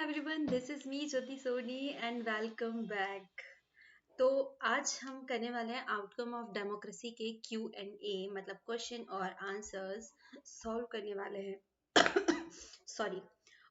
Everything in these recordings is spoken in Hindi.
everyone, this is me Jyoti Soni and welcome back. तो आज हम करने वाले हैं आउटकम ऑफ डेमोक्रेसी के Q&A मतलब क्वेश्चन और आंसर्स सॉल्व करने वाले हैं सॉरी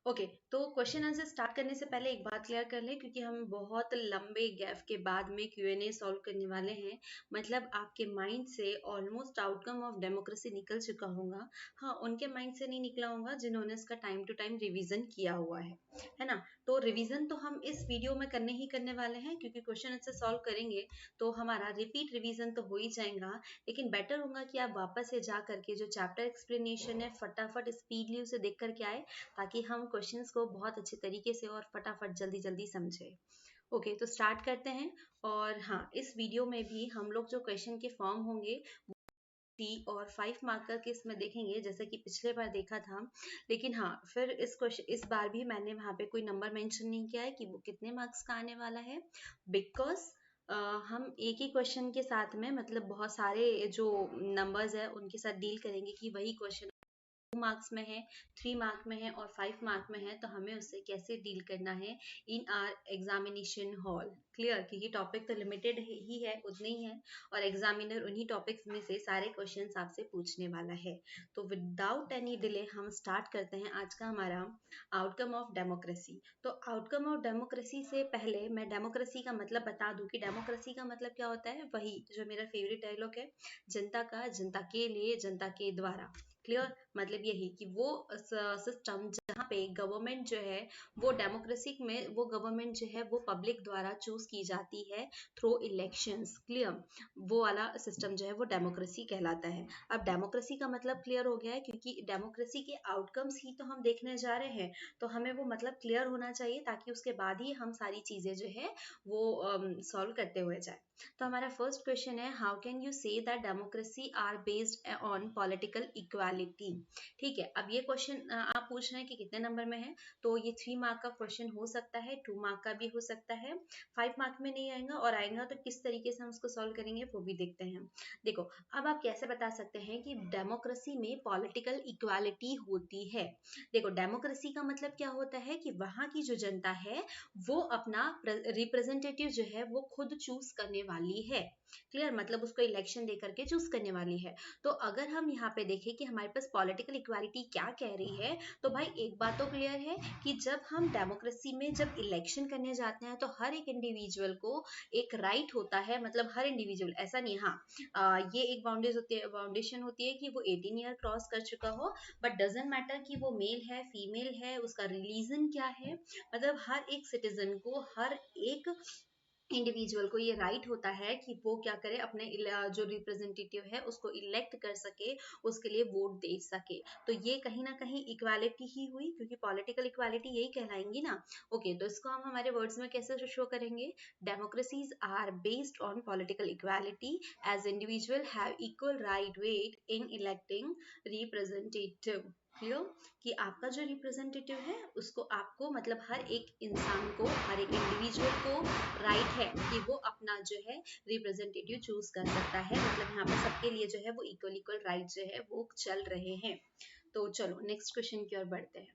ओके तो क्वेश्चन आंसर स्टार्ट करने से पहले एक बात क्लियर कर लें क्योंकि हम बहुत लंबे गैप के बाद में Q&A सॉल्व करने वाले हैं मतलब आपके माइंड से ऑलमोस्ट आउटकम ऑफ डेमोक्रेसी निकल चुका होगा। हाँ, उनके माइंड से नहीं निकला होगा जिन्होंने इसका टाइम टू टाइम रिवीजन किया हुआ है ना। तो रिवीजन तो हम इस वीडियो में करने ही करने वाले हैं क्योंकि क्वेश्चन आंसर सॉल्व करेंगे तो हमारा रिपीट रिवीजन तो हो ही जाएगा, लेकिन बेटर होगा कि आप वापस से जा करके जो चैप्टर एक्सप्लेनेशन है फटाफट स्पीडली उसे देख करके आए ताकि हम क्वेश्चंस को बहुत अच्छे तरीके से और फटाफट जल्दी जल्दी समझे। ओके तो स्टार्ट करते हैं। और हाँ, इस वीडियो में भी हम लोग जो क्वेश्चन के फॉर्म होंगे 3 और 5 मार्कर के इसमें देखेंगे जैसे कि पिछले बार देखा था। लेकिन हाँ, फिर इस बार भी मैंने वहाँ पे कोई नंबर मेंशन नहीं किया है कि वो कितने मार्क्स का आने वाला है, बिकॉज हम एक ही क्वेश्चन के साथ में मतलब बहुत सारे जो नंबर्स है उनके साथ डील करेंगे कि वही क्वेश्चन 2 मार्क्स में है, 3 मार्क में है और 5 मार्क में है तो हमें उससे कैसे डील करना है इन आर एग्जामिनेशन हॉल। क्लियर, क्योंकि टॉपिक तो लिमिटेड ही है, उतने ही है और एग्जामिनर उन्हीं टॉपिक्स में से सारे क्वेश्चंस आपसे पूछने वाला है। तो विदाउट एनी डिले हम स्टार्ट करते हैं आज का हमारा आउटकम ऑफ डेमोक्रेसी। तो आउटकम ऑफ डेमोक्रेसी से पहले मैं डेमोक्रेसी का मतलब बता दूं कि डेमोक्रेसी का मतलब क्या होता है। वही जो मेरा फेवरेट डायलॉग है, जनता का, जनता के लिए, जनता के द्वारा। क्लियर, मतलब यही कि वो सिस्टम जहाँ पे गवर्नमेंट जो है वो डेमोक्रेसी में वो गवर्नमेंट जो है वो पब्लिक द्वारा चूज की जाती है थ्रू इलेक्शंस। क्लियर, वो वाला सिस्टम जो है वो डेमोक्रेसी कहलाता है। अब डेमोक्रेसी का मतलब क्लियर हो गया है क्योंकि डेमोक्रेसी के आउटकम्स ही तो हम देखने जा रहे हैं, तो हमें वो मतलब क्लियर होना चाहिए ताकि उसके बाद ही हम सारी चीजें जो है वो सॉल्व करते हुए जाए। तो हमारा फर्स्ट क्वेश्चन है, how can you say that democracy are based on political equality. ठीक है, अब ये क्वेश्चन आप पूछ रहे हैं कि कितने नंबर में है, तो ये 3 मार्क का क्वेश्चन हो सकता है, 2 मार्क का भी हो सकता है, 5 मार्क में नहीं आएगा और आएगा तो किस तरीके से हम उसको सॉल्व करेंगे वो भी देखते हैं। देखो, अब आप कैसे बता सकते हैं कि डेमोक्रेसी में पॉलिटिकल इक्वालिटी होती है। देखो, डेमोक्रेसी का मतलब क्या होता है कि वहां की जो जनता है वो अपना रिप्रेजेंटेटिव जो है वो खुद चूज करने वाली है। क्लियर, मतलब उसको इलेक्शन दे करके चूज करने वाली है। तो अगर हम यहाँ पे देखें कि हमारे पास पॉलिटिकल इक्वालिटी क्या कह रही है, तो भाई एक बात तो क्लियर है कि जब हम डेमोक्रेसी में जब इलेक्शन करने जाते हैं तो हर एक इंडिविजुअल को एक राइट होता है, मतलब हर इंडिविजुअल, ऐसा नहीं, हाँ ये एक बाउंडेशन होती है कि वो 18 ईयर क्रॉस कर चुका हो, बट डजेंट मैटर कि वो मेल है फीमेल है, उसका रिलीजन क्या है, मतलब हर एक सिटीजन को, हर एक इंडिविजुअल को ये राइट होता है कि वो क्या करे, अपने जो रिप्रेजेंटेटिव है उसको इलेक्ट कर सके, उसके लिए वोट दे सके। तो ये कहीं ना कहीं इक्वालिटी ही हुई क्योंकि पॉलिटिकल इक्वालिटी यही कहलाएंगी ना। ओके, तो इसको हम हमारे वर्ड्स में कैसे शो करेंगे, democracies are based on political equality as individual have equal right weight in electing representative. Clear, कि आपका जो रिप्रेजेंटेटिव है उसको आपको मतलब हर एक इंसान को, हर एक इंडिविजुअल को राइट है कि वो अपना जो है रिप्रेजेंटेटिव चूज कर सकता है, मतलब यहाँ पे सबके लिए जो है वो इक्वल इक्वल राइट जो है वो चल रहे हैं। तो चलो नेक्स्ट क्वेश्चन की ओर बढ़ते हैं।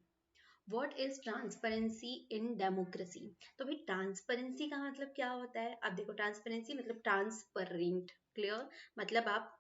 What is transparency in democracy. तो भाई ट्रांसपेरेंसी का मतलब क्या होता है। अब देखो, ट्रांसपेरेंसी मतलब ट्रांसपेरेंट। क्लियर, मतलब आप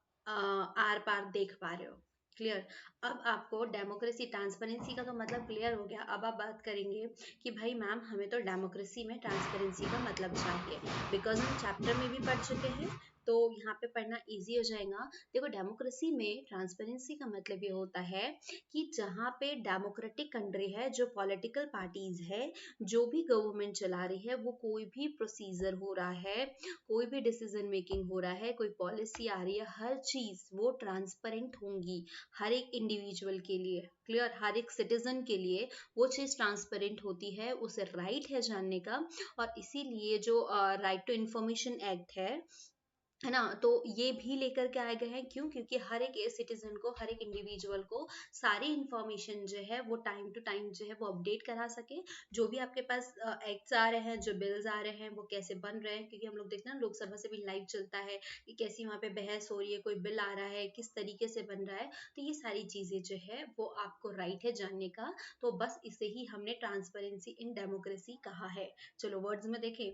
आर पार देख पा रहे हो। क्लियर, अब आपको डेमोक्रेसी ट्रांसपेरेंसी का तो मतलब क्लियर हो गया। अब आप बात करेंगे कि भाई मैम हमें तो डेमोक्रेसी में ट्रांसपेरेंसी का मतलब चाहिए, बिकॉज हम चैप्टर में भी पढ़ चुके हैं तो यहाँ पे पढ़ना इजी हो जाएगा। देखो, डेमोक्रेसी में ट्रांसपेरेंसी का मतलब ये होता है कि जहाँ पे डेमोक्रेटिक कंट्री है, जो पॉलिटिकल पार्टीज है, जो भी गवर्नमेंट चला रही है, वो कोई भी प्रोसीजर हो रहा है, कोई भी डिसीजन मेकिंग हो रहा है, कोई पॉलिसी आ रही है, हर चीज वो ट्रांसपेरेंट होंगी हर एक इंडिविजुअल के लिए। क्लियर, हर एक सिटीजन के लिए वो चीज ट्रांसपेरेंट होती है, उसे राइट है जानने का। और इसीलिए जो राइट टू इंफॉर्मेशन एक्ट है है ना। तो ये भी लेकर के आए गए हैं, क्यों? क्योंकि हर एक सिटीजन को, हर एक इंडिविजुअल को सारी इंफॉर्मेशन जो है वो टाइम टू टाइम जो है वो अपडेट करा सके। जो भी आपके पास एक्ट्स आ रहे हैं, जो बिल्स आ रहे हैं, वो कैसे बन रहे हैं, क्योंकि हम लोग देखते हैं लोकसभा से भी लाइव चलता है कि कैसी वहाँ पे बहस हो रही है, कोई बिल आ रहा है, किस तरीके से बन रहा है। तो ये सारी चीजें जो है वो आपको राइट है जानने का। तो बस इसे ही हमने ट्रांसपेरेंसी इन डेमोक्रेसी कहा है। चलो वर्ड्स में देखें।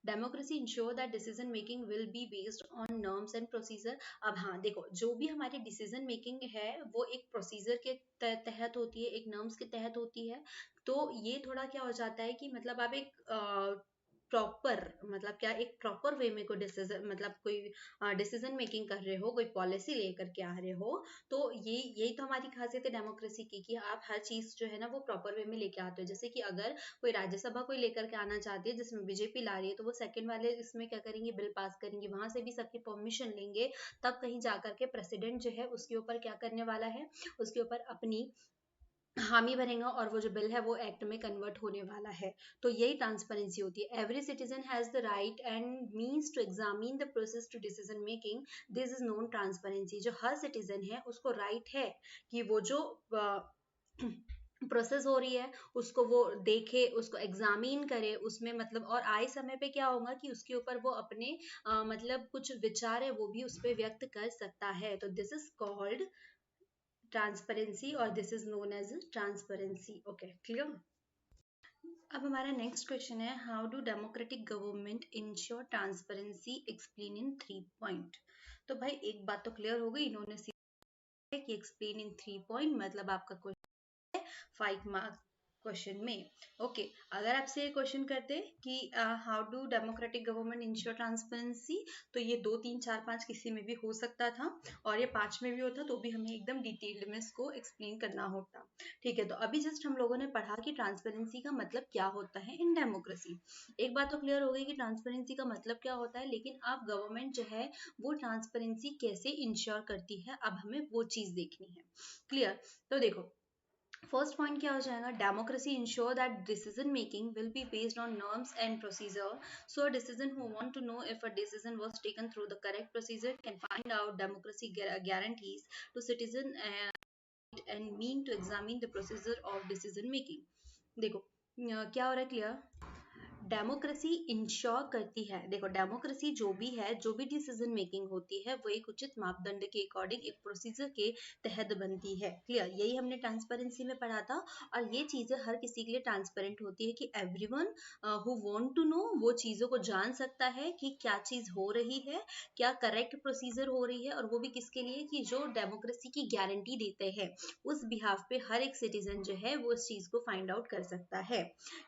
Democracy ensure that decision making will be based on norms and procedure. अब हाँ देखो, जो भी हमारी डिसीजन मेकिंग है वो एक प्रोसीजर के तहत होती है, एक नॉर्म्स के तहत होती है। तो ये थोड़ा क्या हो जाता है कि मतलब आप एक प्रॉपर, मतलब क्या, एक प्रॉपर वे में कोई डिसीजन, मतलब कोई डिसीजन मेकिंग कर रहे हो, कोई पॉलिसी लेकर के आ रहे हो। तो ये यही तो हमारी खासियत है डेमोक्रेसी की, कि आप हर चीज जो है ना वो प्रॉपर वे में लेके आते हो। जैसे कि अगर कोई राज्यसभा कोई लेकर के आना चाहती है जिसमें बीजेपी ला रही है, तो वो सेकंड वाले इसमें क्या करेंगे, बिल पास करेंगे, वहां से भी सबकी परमिशन लेंगे, तब कहीं जाकर के प्रेसिडेंट जो है उसके ऊपर क्या करने वाला है, उसके ऊपर अपनी हामी भरेगा, और वो जो बिल है वो एक्ट में कन्वर्ट होने वाला है। तो यही ट्रांसपेरेंसी होती है। Every citizen has the right and means to examine the process to decision making, this is known transparency. जो हर सिटीजन है उसको राइट है कि वो जो प्रोसेस हो रही है उसको वो देखे, उसको एग्जामिन करे, उसमें मतलब, और आए समय पे क्या होगा कि उसके ऊपर वो अपने मतलब कुछ विचार है वो भी उस पर व्यक्त कर सकता है। तो दिस इज कॉल्ड ट्रांसपेरेंसी, और this is known as transparency. Okay, clear. अब हमारा नेक्स्ट क्वेश्चन है, how do democratic government ensure transparency, explain in 3 point. तो भाई एक बात तो क्लियर हो गई, इन्होंने सीखा है कि एक्सप्लेन इन 3 पॉइंट मतलब आपका क्वेश्चन 5 मार्क क्वेश्चन में। ओके, अगर आपसे ये क्वेश्चन करते कि how do democratic government ensure transparency, तो ये 2 3 4 5 किसी में भी हो सकता था, और ये 5 में भी होता तो भी हमें एकदम डिटेल्ड में इसको एक्सप्लेन करना होता। ठीक है, तो अभी जस्ट हम लोगों ने पढ़ा कि ट्रांसपेरेंसी का मतलब क्या होता है इन डेमोक्रेसी। एक बात तो क्लियर हो गई कि ट्रांसपेरेंसी का मतलब क्या होता है, लेकिन अब गवर्नमेंट जो है वो ट्रांसपेरेंसी कैसे इंश्योर करती है, अब हमें वो चीज देखनी है। क्लियर। तो देखो, फर्स्ट पॉइंट क्या हो जाएगा, democracy ensure that decision making will be based on norms and procedure. So a decision who want to know if a decision was taken through the correct procedure can find out. Democracy guarantees to citizen and mean to examine the procedure of decision making। देखो क्या हो रहा है, क्लियर। डेमोक्रेसी इंश्योर करती है, देखो डेमोक्रेसी जो भी है, जो भी डिसीजन मेकिंग होती है वो एक उचित मापदंड के अकॉर्डिंग एक प्रोसीजर के तहत बनती है। क्लियर, यही हमने ट्रांसपेरेंसी में पढ़ा था। और ये चीजें हर किसी के लिए ट्रांसपेरेंट होती है कि everyone who want to know वो चीजों को जान सकता है कि क्या चीज हो रही है, क्या करेक्ट प्रोसीजर हो रही है, और वो भी किसके लिए, कि जो डेमोक्रेसी की गारंटी देते हैं उस बिहाफ पे हर एक सिटीजन जो है वो उस चीज को फाइंड आउट कर सकता है।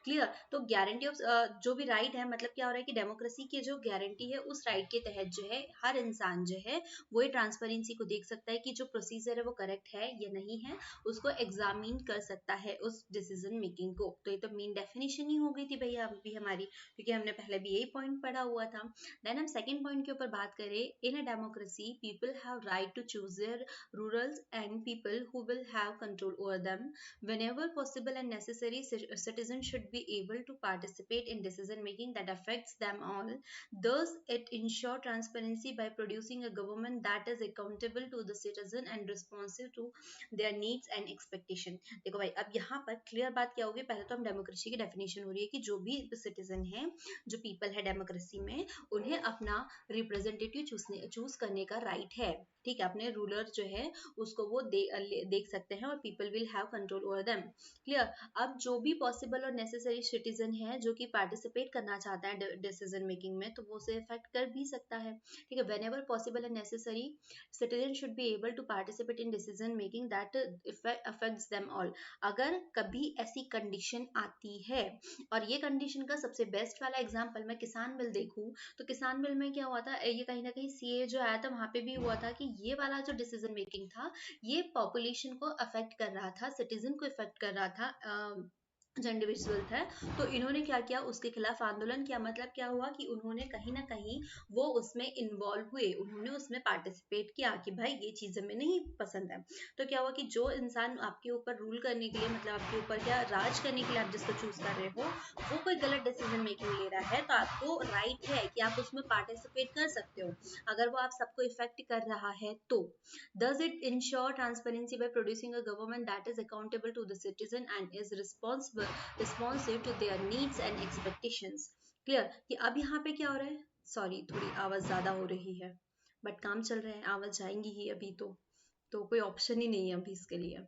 क्लियर। तो गारंटी ऑफ जो भी राइट है, मतलब क्या हो रहा है कि डेमोक्रेसी की जो गारंटी है उस राइट के तहत जो है हर इंसान जो है वो ट्रांसपेरेंसी को देख सकता है कि जो प्रोसीजर है वो करेक्ट है या नहीं है, उसको एग्जामिन कर सकता है उस डिसीजन मेकिंग को। तो ये तो मेन डेफिनेशन ही हो गई थी भैया अभी हमारी, क्योंकि हमने पहले भी यही पॉइंट पढ़ा हुआ था। देन हम सेकंड पॉइंट के ऊपर बात करें, in a democracy people have right to choose their rulers and people who will have control over them. Whenever possible and necessary, citizens should be able to participate in decision making that affects them all. Thus, it ensures transparency by producing a government that is accountable to the citizen and responsive to their needs and expectation। देखो भाई, अब यहाँ पर क्लियर बात क्या होगी, पहले तो हम डेमोक्रेसी की डेफिनेशन हो रही है कि जो भी सिटीजन है, जो पीपल है डेमोक्रेसी में, उन्हें अपना रिप्रेजेंटेटिव चूज करने का राइट है। ठीक है, अपने रूलर जो है उसको वो देख सकते हैं, और people will have control over them. Clear. अब जो भी पॉसिबल और नेसेसरी सिटीजन है जो कि पार्टिसिपेट करना चाहता है डिसीजन मेकिंग में, तो वो उसे इफेक्ट कर भी सकता है। ठीक है, whenever possible and necessary citizen should be able to participate in decision making that affects them all. अगर कभी ऐसी कंडीशन आती है, और ये कंडीशन का सबसे बेस्ट वाला एग्जाम्पल मैं किसान बिल देखूं, तो किसान बिल में क्या हुआ था, ये कहीं ना कहीं सीए जो आया था वहां पे भी हुआ था कि ये वाला जो डिसीजन मेकिंग था ये पॉपुलेशन को अफेक्ट कर रहा था, सिटीजन को इफेक्ट कर रहा था। जो इंडिविजुअल था, तो इन्होंने क्या किया, उसके खिलाफ आंदोलन किया। मतलब क्या हुआ कि उन्होंने कहीं ना कहीं वो उसमें इन्वॉल्व हुए, उन्होंने उसमें पार्टिसिपेट किया कि भाई ये चीजें में नहीं पसंद है। तो क्या हुआ कि जो इंसान आपके ऊपर रूल करने के लिए, मतलब आपके ऊपर क्या राज करने के लिए आप जिसको चूज कर रहे हो, वो कोई गलत डिसीजन मेकिंग ले रहा है, तो आपको राइट है कि आप उसमें पार्टिसिपेट कर सकते हो, अगर वो आप सबको इफेक्ट कर रहा है तो। Does it ensure transparency by producing a government that is accountable to the citizen and is responsive to their needs and expectations? Clear कि अब यहाँ पे क्या हो रहा है, सॉरी थोड़ी आवाज ज्यादा हो रही है, बट काम चल रहा है, आवाज जाएंगी ही अभी तो कोई ऑप्शन ही नहीं है अभी इसके लिए।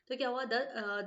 तो क्या हुआ,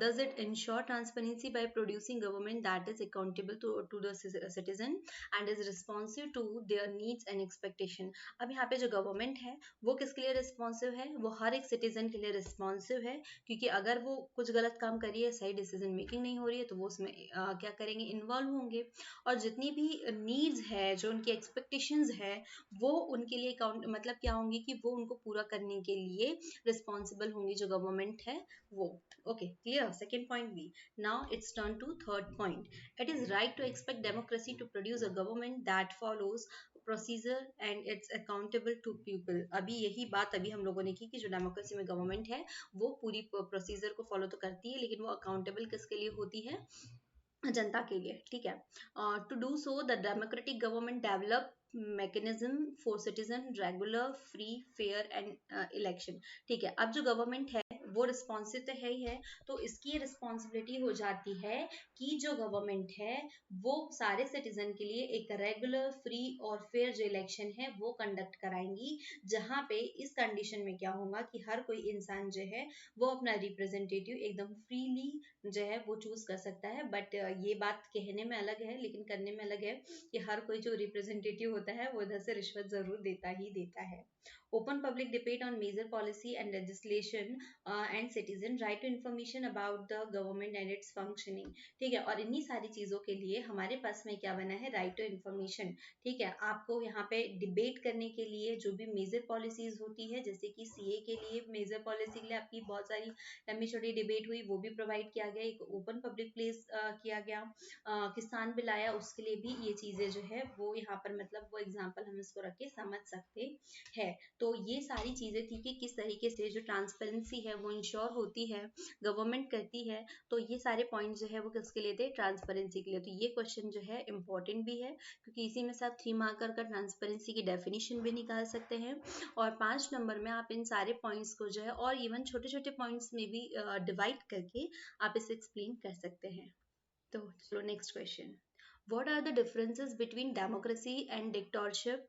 does it ensure transparency by producing government that is accountable to the citizen and is responsive to their needs and expectation? अब यहाँ पे जो गवर्नमेंट है वो किसके लिए रिस्पॉन्सिव है, वो हर एक सिटीजन के लिए रिस्पॉन्सिव है, क्योंकि अगर वो कुछ गलत काम कर रही है, सही डिसीजन मेकिंग नहीं हो रही है, तो वो उसमें क्या करेंगे, इन्वॉल्व होंगे। और जितनी भी नीड्स है, जो उनकी एक्सपेक्टेशंस है, वो उनके लिए अकाउंट मतलब क्या होंगी कि वो उनको पूरा करने के लिए रिस्पॉन्सिबल होंगी जो गवर्नमेंट है वो। Okay, clear. Second point B. Now it's turn to third point. It is right to expect democracy to produce a government that follows procedure and it's accountable to people. अभी यही बात अभी हम लोगों ने की कि जो डेमोक्रेसी में गवर्नमेंट है वो पूरी प्रोसीजर को फॉलो तो करती है, लेकिन वो अकाउंटेबल किसके लिए होती है, जनता के लिए, ठीक है। To do so the democratic government develop mechanism for citizen regular free fair and election. ठीक है, अब जो गवर्नमेंट है वो रिस्पॉन्सिव तो है ही है, तो इसकी रिस्पॉन्सिबिलिटी हो जाती है कि जो गवर्नमेंट है वो सारे सिटीजन के लिए एक रेगुलर फ्री और फेयर जो इलेक्शन है वो कंडक्ट कराएंगी, जहां पे इस कंडीशन में क्या होगा कि हर कोई इंसान जो है वो अपना रिप्रेजेंटेटिव एकदम फ्रीली जो है वो चूज कर सकता है। बट ये बात कहने में अलग है लेकिन करने में अलग है कि हर कोई जो रिप्रेजेंटेटिव होता है वो इधर से रिश्वत जरूर देता ही देता है। Open public debate on major policy and legislation and citizen right to information about the government and its functioning. ठीक है, और इन्हीं सारी चीजों के लिए हमारे पास में क्या बना है, राइट टू इन्फॉर्मेशन। ठीक है, आपको यहाँ पे डिबेट करने के लिए जो भी मेजर पॉलिसीज होती है, जैसे कि सीए के लिए मेजर पॉलिसी के लिए आपकी बहुत सारी लंबी छोटी डिबेट हुई, वो भी प्रोवाइड किया गया, एक ओपन पब्लिक प्लेस किया गया, किसान बिल आया उसके लिए भी ये चीजें जो है वो यहाँ पर मतलब वो एग्जाम्पल हम इसको रख के समझ सकते हैं। तो ये सारी चीजें थी कि किस तरीके से जो ट्रांसपेरेंसी है वो इंश्योर होती है, गवर्नमेंट करती है। तो ये सारे पॉइंट जो है वो किसके लिए थे, ट्रांसपेरेंसी के लिए। तो ये क्वेश्चन जो है इंपॉर्टेंट भी है, क्योंकि इसी में से आप 3 मार्कर का ट्रांसपेरेंसी की डेफिनेशन भी निकाल सकते हैं, और 5 नंबर में आप इन सारे पॉइंट्स को जो है और इवन छोटे छोटे पॉइंट्स में भी डिवाइड करके आप इसे एक्सप्लेन कर सकते हैं। तो चलो next question. What are the differences between democracy and dictatorship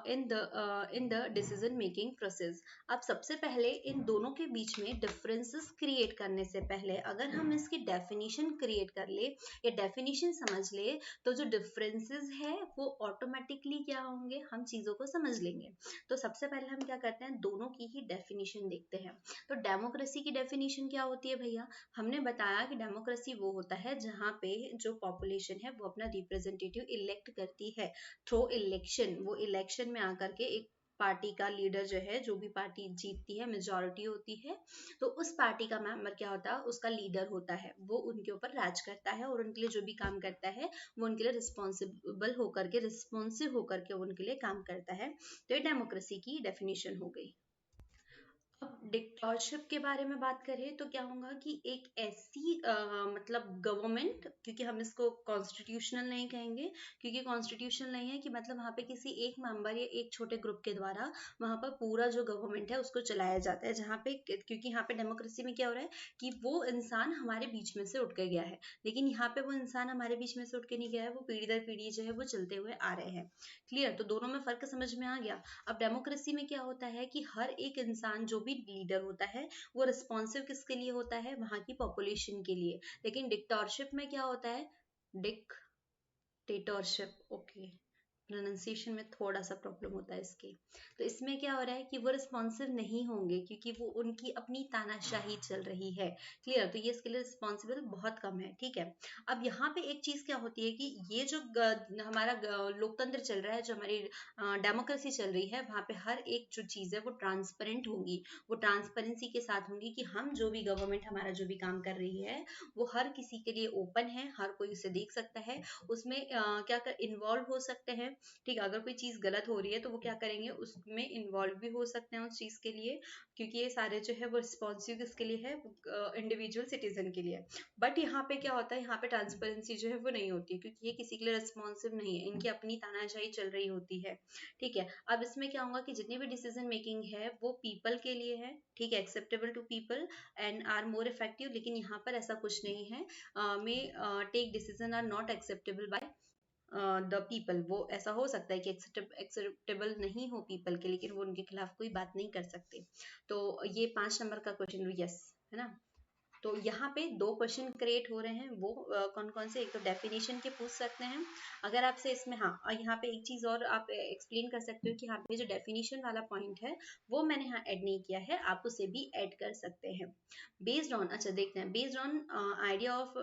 in the decision making process? अब सबसे पहले इन दोनों के बीच में डिफरेंसेस क्रिएट करने से पहले अगर हम इसकी डेफिनेशन क्रिएट कर ले या डेफिनेशन समझ ले, तो जो डिफरेंसेस है वो ऑटोमेटिकली क्या होंगे, हम चीजों को समझ लेंगे। तो सबसे पहले हम क्या करते हैं, दोनों की ही डेफिनेशन देखते हैं। तो डेमोक्रेसी की डेफिनेशन क्या होती है भैया, हमने बताया कि डेमोक्रेसी वो होता है जहाँ पे जो पॉपुलेशन है वो अपना रिप्रेजेंटेटिव इलेक्ट करती है थ्रू इलेक्शन। वो इलेक्शन में आकर के एक पार्टी का लीडर जो है, जो भी पार्टी जीतती है, मेजोरिटी होती है, तो उस पार्टी का मेंबर क्या होता है, उसका लीडर होता है, वो उनके ऊपर राज करता है और उनके लिए जो भी काम करता है वो उनके लिए रिस्पॉन्सिबल होकर के, रिस्पॉन्सिव होकर के उनके लिए काम करता है। तो ये डेमोक्रेसी की डेफिनेशन हो गई। अब डिक्टेटरशिप के बारे में बात करें तो क्या होगा कि एक ऐसी मतलब गवर्नमेंट, क्योंकि हम इसको कॉन्स्टिट्यूशनल नहीं कहेंगे, क्योंकि कॉन्स्टिट्यूशनल नहीं है कि मतलब वहाँ पे किसी एक मेंबर या एक छोटे ग्रुप के द्वारा वहाँ पर पूरा जो गवर्नमेंट है उसको चलाया जाता है, जहाँ पे क्योंकि यहाँ पे डेमोक्रेसी में क्या हो रहा है कि वो इंसान हमारे बीच में से उठ के गया है, लेकिन यहाँ पे वो इंसान हमारे बीच में से उठ के नहीं गया है, वो पीढ़ी दर पीढ़ी जो है वो चलते हुए आ रहे हैं। क्लियर, तो दोनों में फर्क समझ में आ गया। अब डेमोक्रेसी में क्या होता है कि हर एक इंसान जो भी लीडर होता है वो रिस्पॉन्सिव किसके लिए होता है, वहां की पॉपुलेशन के लिए। लेकिन डिक्टेटरशिप में क्या होता है, डिक्टेटरशिप, ओके, प्रोनाउंसिएशन में थोड़ा सा प्रॉब्लम होता है इसके। तो इसमें क्या हो रहा है कि वो रिस्पॉन्सिव नहीं होंगे क्योंकि वो उनकी अपनी तानाशाही चल रही है। क्लियर? तो ये इसके लिए रिस्पॉन्सिबल बहुत कम है। ठीक है, अब यहाँ पे एक चीज क्या होती है कि ये जो हमारा लोकतंत्र चल रहा है, जो हमारी डेमोक्रेसी चल रही है, वहाँ पे हर एक जो चीज है वो ट्रांसपेरेंट होगी, वो ट्रांसपेरेंसी के साथ होंगी कि हम जो भी गवर्नमेंट हमारा जो भी काम कर रही है वो हर किसी के लिए ओपन है, हर कोई उसे देख सकता है, उसमें क्या कर इन्वॉल्व हो सकते हैं। ठीक है, अगर कोई चीज गलत हो रही है तो वो क्या करेंगे, उसमें इन्वॉल्व भी हो सकते हैं उस चीज के लिए, क्योंकि ये सारे जो है वो रिस्पॉन्सिव किसके लिए है, इंडिविजुअल सिटीजन के लिए। बट यहाँ पे क्या होता है, यहाँ पे ट्रांसपेरेंसी जो है वो नहीं होती, क्योंकि ये किसी के लिए रिस्पॉन्सिव नहीं है, इनकी अपनी तानाशाही चल रही होती है। ठीक है, अब इसमें क्या होगा कि जितनी भी डिसीजन मेकिंग है वो पीपल के लिए है, ठीक है, acceptable to people and are more effective. लेकिन यहाँ पर ऐसा कुछ नहीं है, may take decision are not acceptable by the people. वो ऐसा हो सकता है कि एक्सेप्टेबल नहीं हो पीपल के, लेकिन वो उनके खिलाफ कोई बात नहीं कर सकते। तो ये 5 नंबर का क्वेश्चन यस है ना। तो यहाँ पे 2 क्वेश्चन क्रिएट हो रहे हैं, वो कौन कौन से, एक तो डेफिनेशन के पूछ सकते हैं अगर आपसे इसमें। हाँ, और यहाँ पे एक चीज और आप एक्सप्लेन कर सकते हो कि यहाँ पे जो डेफिनेशन वाला पॉइंट है वो मैंने यहाँ ऐड नहीं किया है, आप उसे भी ऐड कर सकते हैं। बेस्ड ऑन, अच्छा देखते हैं, based on idea of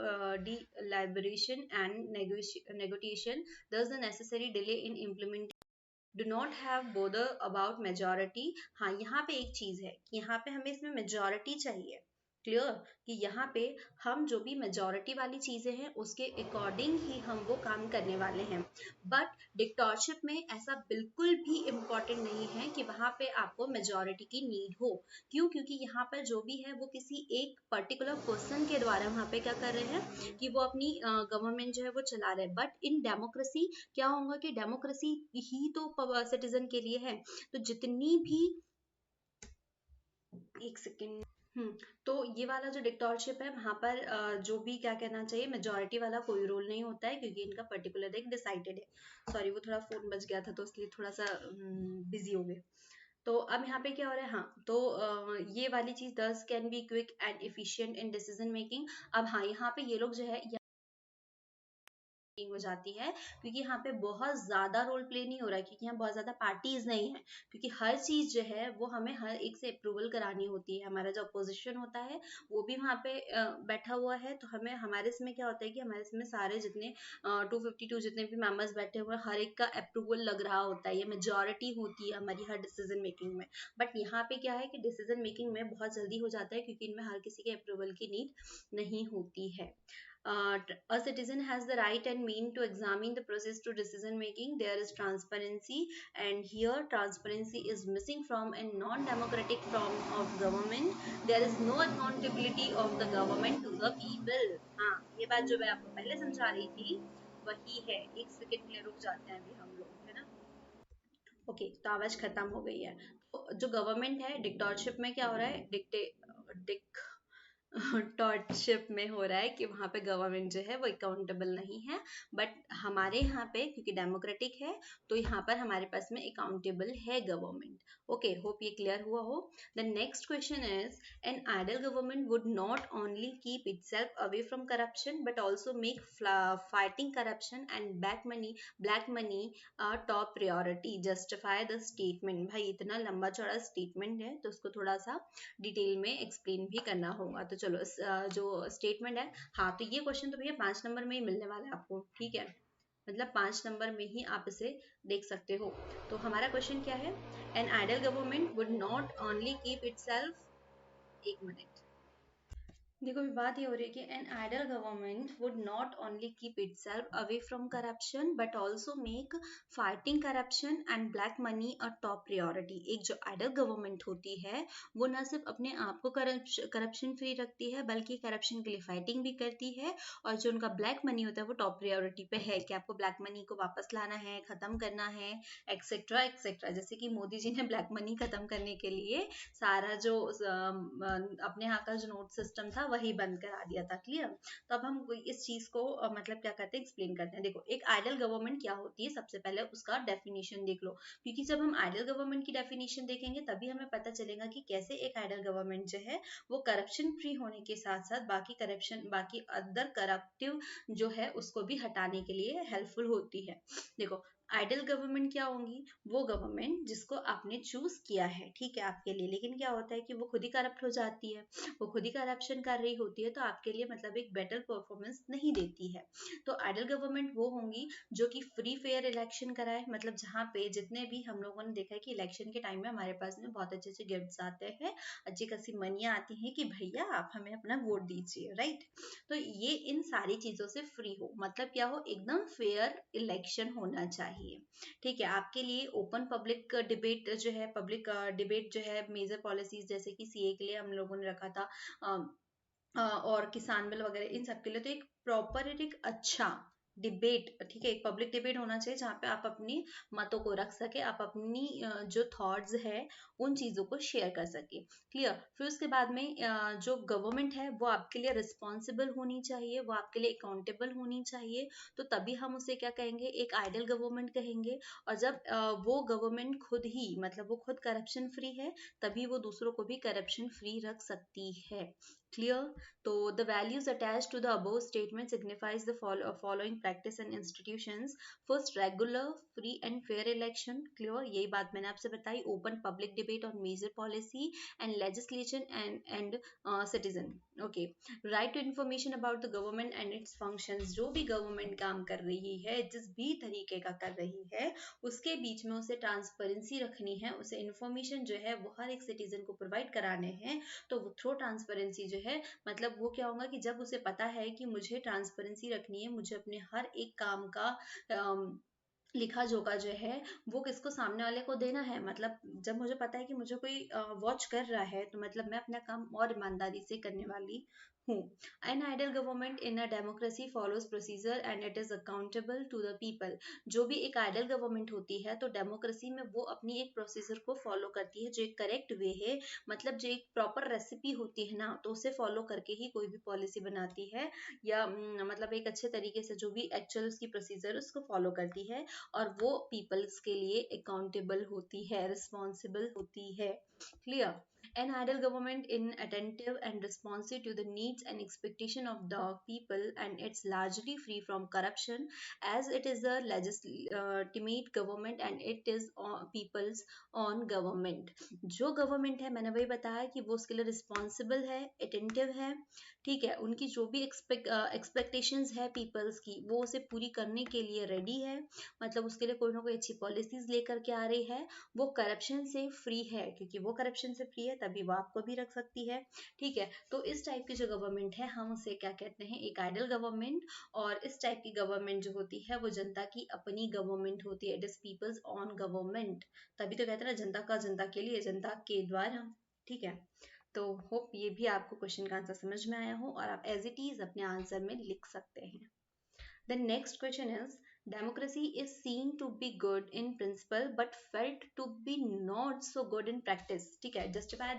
deliberation and negotiation thus the necessary delay in implementation do not have bother about majority। हाँ, यहाँ पे एक चीज है कि यहाँ पे हमें इसमें मेजोरिटी चाहिए। क्लियर? कि यहाँ पे हम जो भी मेजोरिटी वाली चीजें हैं उसके अकॉर्डिंग ही हम वो काम करने वाले हैं। बट डिक्टेटरशिप में ऐसा बिल्कुल भी इम्पोर्टेंट नहीं है कि वहां पे आपको मेजोरिटी की नीड हो। क्यों? क्योंकि यहाँ पर जो भी है वो किसी एक पर्टिकुलर पर्सन के द्वारा वहां पे क्या कर रहे हैं कि वो अपनी गवर्नमेंट जो है वो चला रहे हैं। बट इन डेमोक्रेसी क्या होगा कि डेमोक्रेसी ही तो सिटीजन के लिए है। तो जितनी भी, एक सेकेंड, तो ये वाला जो डिक्टेटरशिप है वहां पर जो भी क्या कहना चाहिए, मेजोरिटी वाला कोई रोल नहीं होता है, क्योंकि इनका पर्टिकुलर एक डिसाइडेड है। सॉरी, वो थोड़ा फोन बज गया था तो इसलिए थोड़ा सा बिजी हो गए। तो अब यहाँ पे क्या हो रहा है, हाँ, तो ये वाली चीज दस can be quick and efficient in decision making. अब हाँ, यहाँ पे ये लोग जो है हो जाती है, क्योंकि यहाँ पे बहुत ज्यादा रोल प्ले नहीं हो रहा है, क्योंकि यहाँ बहुत ज्यादा पार्टीज नहीं है, क्योंकि हर चीज जो है वो हमें हर एक से अप्रूवल करानी होती है। हमारा जो अपोजिशन होता है वो भी वहाँ पे बैठा हुआ है, तो हमें हमारे इसमें क्या होता है कि हमारे इसमें सारे जितने 252 जितने भी मेंबर्स बैठे हुए हैं, हर एक का अप्रूवल लग रहा होता है, ये मेजोरिटी होती है हमारी हर डिसीजन मेकिंग में। बट यहाँ पे क्या है कि डिसीजन मेकिंग में बहुत जल्दी हो जाता है, क्योंकि इनमें हर किसी के अप्रूवल की नीड नहीं होती है। A citizen has the right and mean to examine the process to decision making. There is transparency, and here transparency is missing from a non-democratic form of government. There is no accountability of the government to the people. हाँ, ये बात जो मैं आपको पहले समझा रही थी वही है। एक सेकंड के लिए रुक जाते हैं अभी हम लोग, है ना। ओके, तो आवाज खत्म हो गई है। तो जो गवर्नमेंट है, डिक्टेटरशिप में क्या हो रहा है, टॉर्चशिप में हो रहा है कि वहां पे गवर्नमेंट जो है वो अकाउंटेबल नहीं है। बट हमारे यहाँ पे क्योंकि डेमोक्रेटिक है, तो यहाँ पर हमारे पास में अकाउंटेबल है गवर्नमेंट। ओके, होप ये क्लियर हुआ हो। The next question is, N ideal government would not only keep itself away from corruption but also make fighting corruption and black money top priority, justify the statement. भाई इतना लंबा चौड़ा स्टेटमेंट है तो उसको थोड़ा सा डिटेल में एक्सप्लेन भी करना होगा। तो चलो जो स्टेटमेंट है, हाँ, तो ये क्वेश्चन तो भैया 5 नंबर में ही मिलने वाला है आपको। ठीक है, मतलब 5 नंबर में ही आप इसे देख सकते हो। तो हमारा क्वेश्चन क्या है, N ideal government would not only keep itself, एक मिनट, देखो अभी बात ये हो रही है कि N ideal government would not only keep itself away from corruption but also make fighting corruption and black money a top priority. एक जो आइडियल गवर्नमेंट होती है वो न सिर्फ अपने आप को करप्शन फ्री रखती है, बल्कि करप्शन के लिए फाइटिंग भी करती है। और जो उनका ब्लैक मनी होता है वो टॉप प्रायोरिटी पे है कि आपको ब्लैक मनी को वापस लाना है, खत्म करना है, एक्सेट्रा एक्सेट्रा। जैसे कि मोदी जी ने ब्लैक मनी खत्म करने के लिए सारा जो अपने यहाँ का जो नोट सिस्टम था वही बंद करा दिया था। क्लियर? तो अब हम इस चीज को मतलब क्या करते हैं, एक्सप्लेन करते हैं। देखो, एक आइडियल गवर्नमेंट क्या होती है, सबसे पहले उसका डेफिनेशन देख लो, क्योंकि जब हम आइडियल गवर्नमेंट की डेफिनेशन देखेंगे तभी हमें पता चलेगा कि कैसे एक आइडियल गवर्नमेंट जो है वो करप्शन फ्री होने के साथ साथ बाकी अदर करप्टिव जो है उसको भी हटाने के लिए हेल्पफुल होती है। देखो, आइडियल गवर्नमेंट क्या होंगी? वो गवर्नमेंट जिसको आपने चूज किया है, ठीक है, आपके लिए, लेकिन क्या होता है कि वो खुद ही करप्ट हो जाती है, वो खुद ही करप्शन कर रही होती है, तो आपके लिए मतलब एक बेटर परफॉर्मेंस नहीं देती है। तो आइडियल गवर्नमेंट वो होंगी जो कि फ्री फेयर इलेक्शन कराए, मतलब जहाँ पे जितने भी हम लोगों ने देखा है कि इलेक्शन के टाइम में हमारे पास में बहुत अच्छे अच्छे गिफ्ट्स आते हैं, अच्छी खासी मनियाँ आती हैं कि भैया आप हमें अपना वोट दीजिए, राइट। तो ये इन सारी चीजों से फ्री हो, मतलब क्या हो, एकदम फेयर इलेक्शन होना चाहिए, ठीक है। आपके लिए ओपन पब्लिक डिबेट जो है, पब्लिक डिबेट जो है मेजर पॉलिसीज जैसे कि सीए के लिए हम लोगों ने रखा था, और किसान बिल वगैरह, इन सब के लिए तो एक प्रॉपर एक अच्छा डिबेट, ठीक है, एक पब्लिक डिबेट होना चाहिए जहाँ पे आप अपनी मतों को रख सके, आप अपनी जो थॉट्स है उन चीजों को शेयर कर सके, क्लियर। फिर उसके बाद में जो गवर्नमेंट है वो आपके लिए रिस्पॉन्सिबल होनी चाहिए, वो आपके लिए अकाउंटेबल होनी चाहिए, तो तभी हम उसे क्या कहेंगे, एक आइडियल गवर्नमेंट कहेंगे। और जब वो गवर्नमेंट खुद ही मतलब वो खुद करप्शन फ्री है, तभी वो दूसरों को भी करप्शन फ्री रख सकती है, clear। तो the values attached to the above statement signifies the following practice and institutions: first, regular free and fair election, clear, यही बात मैंने आपसे बताई। open public debate on major policy and legislation and citizen, okay। right to information about the government and its functions, जो भी गवर्नमेंट काम कर रही है, जिस भी तरीके का कर रही है, उसके बीच में उसे ट्रांसपेरेंसी रखनी है, उसे इंफॉर्मेशन जो है वो हर एक सिटीजन को प्रोवाइड कराने हैं। तो थ्रू ट्रांसपेरेंसी जो है, मतलब वो क्या होगा कि जब उसे पता है कि मुझे ट्रांसपेरेंसी रखनी है, मुझे अपने हर एक काम का लिखा जोखा जो है वो किसको, सामने वाले को देना है। मतलब जब मुझे पता है कि मुझे कोई वॉच कर रहा है, तो मतलब मैं अपना काम और ईमानदारी से करने वाली हूँ। An ideal government in a democracy follows procedure and it is accountable to the people. जो भी एक आइडियल गवर्नमेंट होती है, तो डेमोक्रेसी में वो अपनी एक प्रोसीजर को फॉलो करती है जो एक करेक्ट वे है, मतलब जो एक प्रॉपर रेसिपी होती है ना, तो उसे फॉलो करके ही कोई भी पॉलिसी बनाती है, या मतलब एक अच्छे तरीके से जो भी एक्चुअल उसकी प्रोसीजर उसको फॉलो करती है, और वो पीपल्स के लिए अकाउंटेबल होती है, रिस्पॉन्सिबल होती है, clear. An ideal government in attentive and responsive to the needs and expectation of the people, and it's largely free from corruption as it is a legitimate government and it is people's own government। जो गवर्नमेंट है, मैंने वही बताया कि वो उसके लिए रिस्पॉन्सिबल है, अटेंटिव है, ठीक है, उनकी जो भी एक्सपेक्टेशंस है पीपल्स की, वो उसे पूरी करने के लिए रेडी है, मतलब उसके लिए कोई ना कोई अच्छी पॉलिसीज लेकर के आ रही है, वो करप्शन से फ्री है, क्योंकि वो करप्शन से फ्री है तभी वो आपको भी रख सकती है, ठीक है। तो इस टाइप की जो गवर्नमेंट है हम उसे क्या कहते हैं, एक आइडियल गवर्नमेंट। और इस टाइप की गवर्नमेंट जो होती है वो जनता की अपनी गवर्नमेंट होती है, it is people's on government, तभी तो कहते हैं ना, जनता का जनता के लिए, जनता के द्वारा, ठीक है। तो होप ये भी आपको क्वेश्चन का आंसर समझ में आया हो और आप एज इट इज अपने आंसर में लिख सकते हैं। The next question is, democracy is seen to be good in principle but felt to be not so good in practice, ठीक है। justify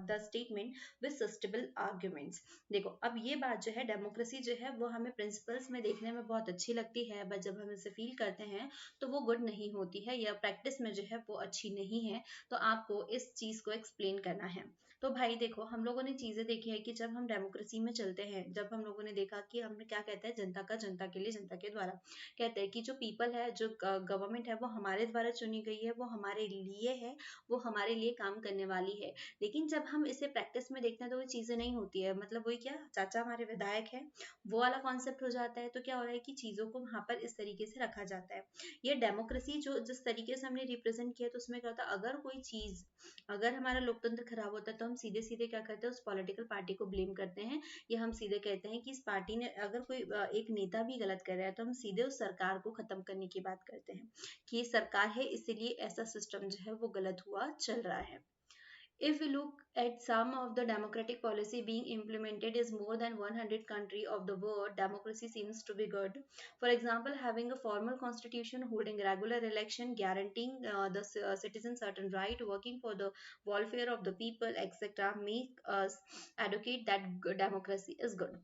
the statement with sustainable arguments। देखो अब ये बात जो है, डेमोक्रेसी जो है वो हमें प्रिंसिपल्स में देखने में बहुत अच्छी लगती है, बट जब हम इसे फील करते हैं तो वो गुड नहीं होती है, या प्रैक्टिस में जो है वो अच्छी नहीं है। तो आपको इस चीज को एक्सप्लेन करना है। तो भाई देखो, हम लोगों ने चीजें देखी है कि जब हम डेमोक्रेसी में चलते हैं, जब हम लोगों ने देखा कि हमने क्या कहते हैं, जनता का जनता के लिए, जनता के द्वारा, कहते हैं कि जो पीपल है, जो गवर्नमेंट है, वो हमारे द्वारा चुनी गई है, वो हमारे लिए है, वो हमारे लिए काम करने वाली है। लेकिन जब हम इसे प्रैक्टिस में देखते हैं तो वो चीजें नहीं होती है, मतलब वही क्या, चाचा हमारे विधायक है, वो वाला कॉन्सेप्ट हो जाता है। तो क्या हो रहा है कि चीजों को वहां पर इस तरीके से रखा जाता है। ये डेमोक्रेसी जो जिस तरीके से हमने रिप्रेजेंट किया, तो उसमें क्या होता है, अगर कोई चीज, अगर हमारा लोकतंत्र खराब होता है, तो हम सीधे सीधे क्या करते हैं, उस पॉलिटिकल पार्टी को ब्लेम करते हैं, या हम सीधे कहते हैं कि इस पार्टी ने, अगर कोई एक नेता भी गलत कर रहा है, तो हम सीधे उस सरकार को खत्म करने की बात करते हैं कि ये सरकार है, इसीलिए ऐसा सिस्टम जो है वो गलत हुआ चल रहा है। If we look at some of the democratic policy being implemented is more than 100 country of the world, democracy seems to be good. For example, having a formal constitution, holding regular election, guaranteeing the citizens certain right, working for the welfare of the people, etc., make us advocate that democracy is good.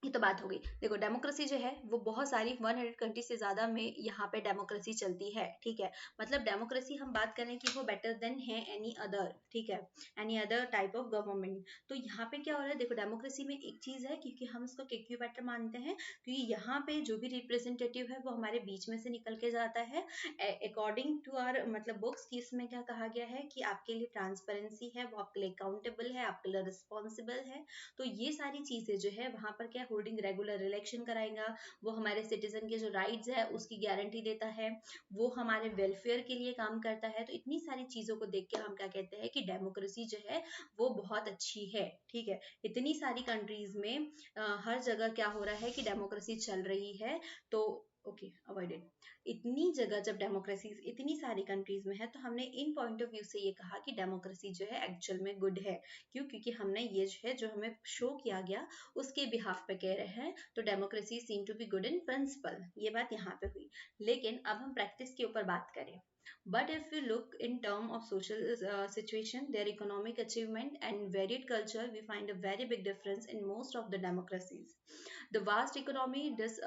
ये तो बात हो गई। देखो डेमोक्रेसी जो है वो बहुत सारी 100 कंट्री से ज़्यादा में यहाँ पे डेमोक्रेसी चलती है, ठीक है। मतलब डेमोक्रेसी हम बात करें कि वो बेटर देन है एनी अदर, ठीक है, any other type of government. तो यहाँ पे क्या हो रहा है, देखो डेमोक्रेसी में एक चीज़ है, क्योंकि हम इसको क्यों बेटर मानते हैं, क्योंकि यहाँ पे जो भी रिप्रेजेंटेटिव है वो हमारे बीच में से निकल के जाता है अकॉर्डिंग टू आवर मतलब बुक्स की। इसमें क्या कहा गया है कि आपके लिए ट्रांसपेरेंसी है, वो आपके लिए अकाउंटेबल है, आपके लिए रिस्पॉन्सिबल है। तो ये सारी चीजें जो है वहां पर क्या होल्डिंग रेगुलर इलेक्शन कराएगा, वो हमारे सिटीजन के जो राइट्स है उसकी गारंटी देता है, वो हमारे वेलफेयर के लिए काम करता है। तो इतनी सारी चीजों को देख के हम क्या कहते हैं कि डेमोक्रेसी जो है वो बहुत अच्छी है, ठीक है। इतनी सारी कंट्रीज में हर जगह क्या हो रहा है कि डेमोक्रेसी चल रही है। तो ओके अवॉइडेड। इतनी जगह जब डेमोक्रेसी इतनी सारी कंट्रीज में है तो हमने इन पॉइंट ऑफ व्यू से ये कहा कि डेमोक्रेसी जो है एक्चुअल में गुड है। क्यों? क्योंकि हमने ये जो है जो हमें शो किया गया उसके बिहाफ पे कह रहे हैं। तो democracy seem to be good in principle, ये बात यहाँ पे हुई। लेकिन अब हम प्रैक्टिस के ऊपर बात करें। But if we look in term of social situation, their economic achievement and varied culture, we find a very big difference in most of the democracies. The vast economy, this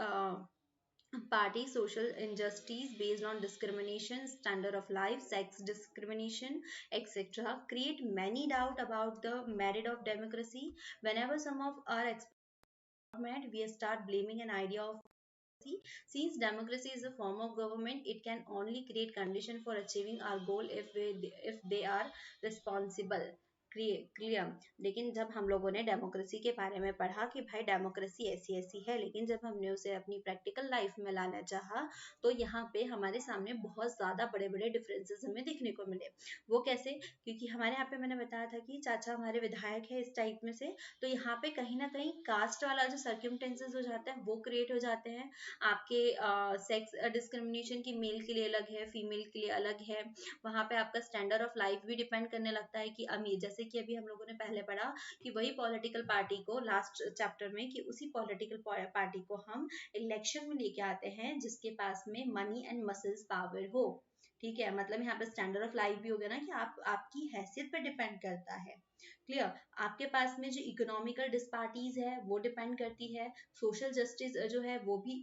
party social injustice based on discrimination, standard of life, sex discrimination, etc., create many doubt about the merit of democracy. Whenever some of our experiment, we start blaming an idea of democracy. Since democracy is a form of government, it can only create condition for achieving our goal if they are responsible. Clear. लेकिन जब हम लोगों ने डेमोक्रेसी के बारे में पढ़ा कि भाई डेमोक्रेसी ऐसी ऐसी है, लेकिन जब हमने उसे अपनी प्रैक्टिकल लाइफ में लाना चाहा तो यहाँ पे हमारे सामने बहुत ज़्यादा बड़े बड़े डिफरेंसेस हमें देखने को मिले। वो कैसे? क्योंकि हमारे यहाँ पे मैंने बताया था कि चाचा हमारे विधायक है इस टाइप में से, तो यहाँ पे कहीं ना कहीं कास्ट वाला जो सर्क्यूमटेंसेस हो जाता है वो क्रिएट हो जाते हैं। आपके सेक्स डिस्क्रिमिनेशन की मेल के लिए अलग है, फीमेल के लिए अलग है। वहाँ पे आपका स्टैंडर्ड ऑफ लाइफ भी डिपेंड करने लगता है कि अमीर, जैसे कि अभी हम लोगों ने पहले पढ़ा कि वही पॉलिटिकल पार्टी को लास्ट चैप्टर में कि उसी पॉलिटिकल पार्टी को हम इलेक्शन में लेके आते हैं जिसके पास में मनी एंड मसल्स पावर हो, ठीक है। मतलब यहाँ पे स्टैंडर्ड ऑफ लाइफ भी हो गया ना कि आप आपकी हैसियत पे डिपेंड करता है। क्लियर? आपके पास में जो इकोनॉमिकल डिस्पार्टीज है वो डिपेंड करती है, सोशल जस्टिस जो है वो भी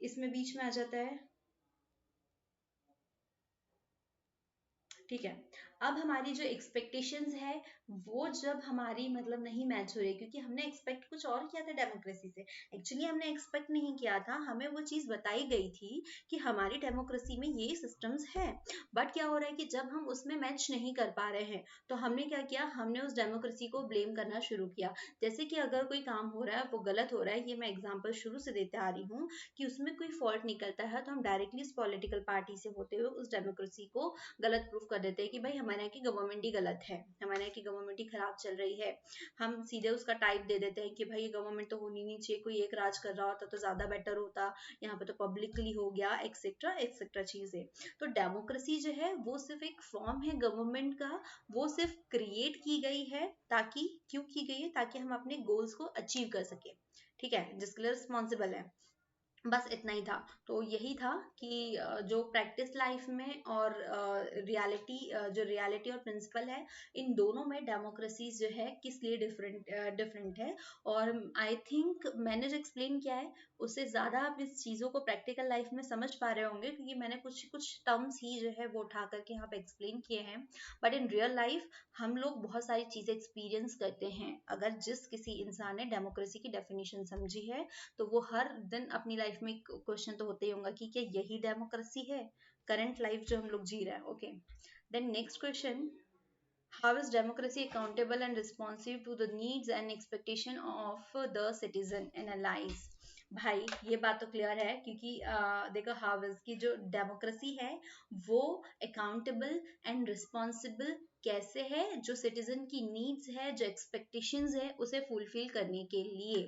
इसमें बीच में आ जाता है, ठीक है। अब हमारी जो एक्सपेक्टेशंस है वो जब हमारी मतलब नहीं मैच हो रही, क्योंकि हमने एक्सपेक्ट कुछ और किया था डेमोक्रेसी से। एक्चुअली हमने एक्सपेक्ट नहीं किया था, हमें वो चीज बताई गई थी कि हमारी डेमोक्रेसी में ये सिस्टम्स हैं। बट क्या हो रहा है कि जब हम उसमें मैच नहीं कर पा रहे हैं तो हमने क्या किया, हमने उस डेमोक्रेसी को ब्लेम करना शुरू किया। जैसे कि अगर कोई काम हो रहा है वो गलत हो रहा है, ये मैं एग्जाम्पल शुरू से देते आ रही हूँ कि उसमें कोई फॉल्ट निकलता है तो हम डायरेक्टली उस पॉलिटिकल पार्टी से होते हुए उस डेमोक्रेसी को गलत प्रूफ कर देते हैं कि भाई हमारे यहाँ की गवर्नमेंट ही गलत है, हमारे यहाँ की गवर्नमेंट ही खराब चल रही है। हम सीधे उसका टाइप दे देते हैं कि भाई ये गवर्नमेंट तो होनी नहीं चाहिए, कोई एक राज कर रहा होता तो ज्यादा बेटर होता, यहाँ पे तो पब्लिकली हो गया, एक्सेट्रा एक्सेट्रा चीजें। तो डेमोक्रेसी जो है वो सिर्फ एक फॉर्म है गवर्नमेंट का, वो सिर्फ क्रिएट की गई है ताकि, क्यों की गई है, ताकि हम अपने गोल्स को अचीव कर सके, ठीक है, जिसके लिए रिस्पॉन्सिबल है। बस इतना ही था। तो यही था कि जो प्रैक्टिस लाइफ में और रियलिटी जो रियलिटी और प्रिंसिपल है, इन दोनों में डेमोक्रेसी जो है किस लिए डिफरेंट डिफरेंट है। और आई थिंक मैंने जो एक्सप्लेन किया है उससे ज़्यादा आप इस चीज़ों को प्रैक्टिकल लाइफ में समझ पा रहे होंगे, क्योंकि मैंने कुछ कुछ टर्म्स ही जो है वो उठा करके यहाँ पे एक्सप्लेन किए हैं। बट इन रियल लाइफ हम लोग बहुत सारी चीज़ें एक्सपीरियंस करते हैं। अगर जिस किसी इंसान ने डेमोक्रेसी की डेफिनेशन समझी है तो वो हर दिन अपनी लाइफ में क्वेश्चन तो होते ही होगा कि क्या यही डेमोक्रेसी है, करंट लाइफ जो हम लोग जी रहे हैं। Okay, then next question, how is democracy accountable and responsive to the needs and expectation of the citizen analyze? भाई ये बात तो क्लियर है, क्योंकि देखो हाउ इज की जो डेमोक्रेसी है वो अकाउंटेबल एंड रिस्पॉन्सिबल कैसे है, जो सिटीजन की नीड्स है, जो एक्सपेक्टेशंस है उसे फुलफिल करने के लिए